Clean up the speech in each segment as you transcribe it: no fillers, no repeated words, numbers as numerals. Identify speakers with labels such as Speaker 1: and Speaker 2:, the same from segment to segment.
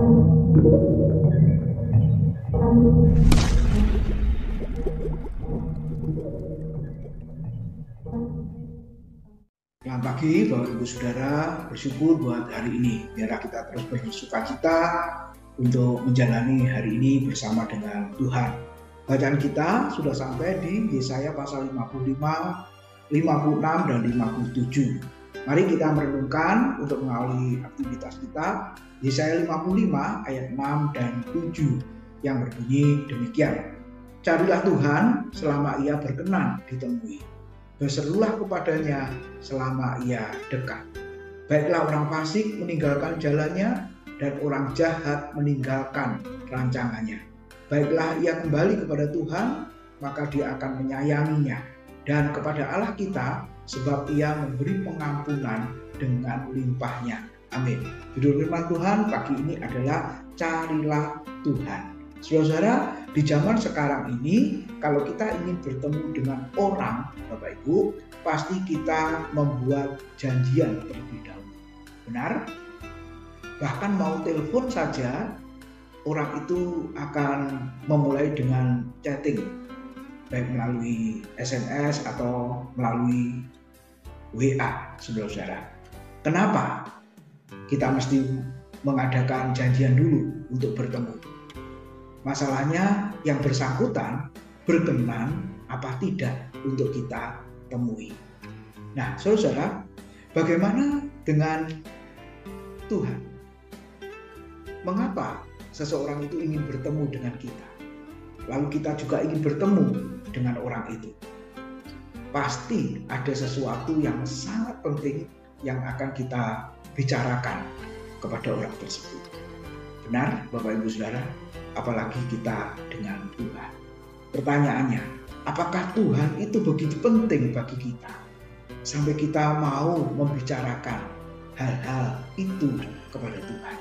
Speaker 1: Selamat pagi Bapak Ibu Saudara, bersyukur buat hari ini. Biarlah kita terus bersukacita untuk menjalani hari ini bersama dengan Tuhan. Bacaan kita sudah sampai di Yesaya pasal 55, 56, dan 57. Mari kita merenungkan untuk mengawali aktivitas kita Yesaya 55 ayat 6 dan 7 yang berbunyi demikian. Carilah Tuhan selama ia berkenan ditemui. Berserulah kepadanya selama ia dekat. Baiklah orang fasik meninggalkan jalannya dan orang jahat meninggalkan rancangannya. Baiklah ia kembali kepada Tuhan, maka dia akan menyayanginya, dan kepada Allah kita, sebab ia memberi pengampunan dengan limpahnya. Amin. Judul firman Tuhan pagi ini adalah carilah Tuhan. Saudara, di zaman sekarang ini kalau kita ingin bertemu dengan orang, Bapak Ibu, pasti kita membuat janjian terlebih dahulu. Benar? Bahkan mau telepon saja, orang itu akan memulai dengan chatting, baik melalui SMS atau melalui WA, saudara-saudara. Kenapa kita mesti mengadakan janjian dulu untuk bertemu? Masalahnya yang bersangkutan berkenan apa tidak untuk kita temui. Nah, saudara, bagaimana dengan Tuhan? Mengapa seseorang itu ingin bertemu dengan kita? Lalu kita juga ingin bertemu dengan orang itu. Pasti ada sesuatu yang sangat penting yang akan kita bicarakan kepada orang tersebut. Benar, Bapak Ibu Saudara? Apalagi kita dengan Tuhan. Pertanyaannya, apakah Tuhan itu begitu penting bagi kita sampai kita mau membicarakan hal-hal itu kepada Tuhan?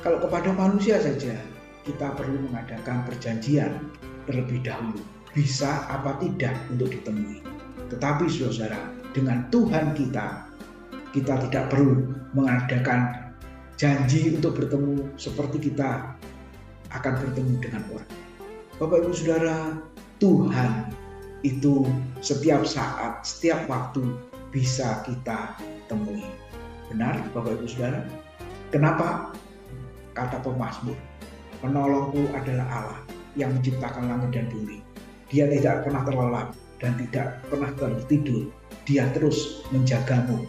Speaker 1: Kalau kepada manusia saja, kita perlu mengadakan perjanjian terlebih dahulu, bisa apa tidak untuk ditemui. Tetapi saudara, dengan Tuhan kita tidak perlu mengadakan janji untuk bertemu seperti kita akan bertemu dengan orang. Bapak Ibu Saudara, Tuhan itu setiap saat, setiap waktu bisa kita temui. Benar Bapak Ibu Saudara? Kenapa? Kata pemazmur, penolongku adalah Allah yang menciptakan langit dan bumi. Dia tidak pernah terlelap dan tidak pernah tertidur. Dia terus menjagamu,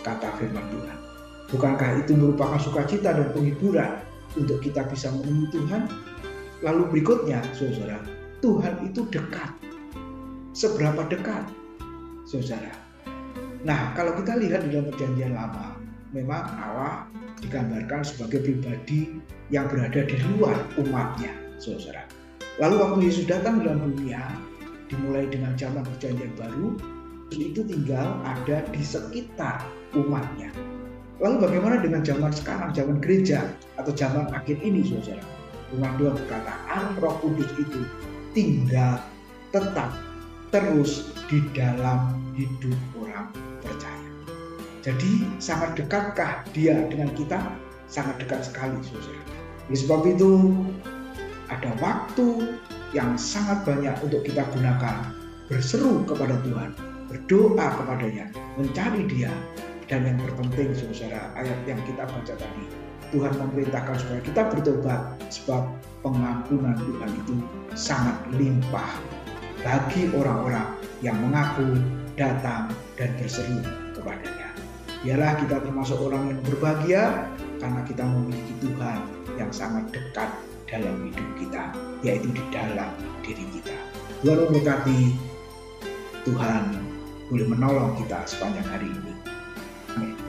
Speaker 1: kata firman Tuhan. Bukankah itu merupakan sukacita dan penghiburan untuk kita bisa menemui Tuhan? Lalu berikutnya, saudara, Tuhan itu dekat. Seberapa dekat, saudara? Nah, kalau kita lihat di dalam perjanjian lama, memang Allah digambarkan sebagai pribadi yang berada di luar umatnya, saudara. Lalu waktu Yesus datang dalam dunia, dimulai dengan zaman perjanjian baru, itu tinggal ada di sekitar umatnya. Lalu bagaimana dengan zaman sekarang, zaman gereja atau zaman akhir ini, saudara? Firman Tuhan berkata, Roh Kudus itu tinggal tetap terus di dalam hidup orang percaya. Jadi sangat dekatkah dia dengan kita? Sangat dekat sekali, saudara. Oleh sebab itu ada waktu yang sangat banyak untuk kita gunakan berseru kepada Tuhan, berdoa kepadanya, mencari dia. Dan yang terpenting, saudara, ayat yang kita baca tadi, Tuhan memerintahkan supaya kita bertobat sebab pengampunan Tuhan itu sangat limpah bagi orang-orang yang mengaku, datang, dan berseru kepadanya. Biarlah kita termasuk orang yang berbahagia karena kita memiliki Tuhan yang sangat dekat dalam hidup kita, yaitu di dalam diri kita. Tuhan memberkati, Tuhan boleh menolong kita sepanjang hari ini. Amin.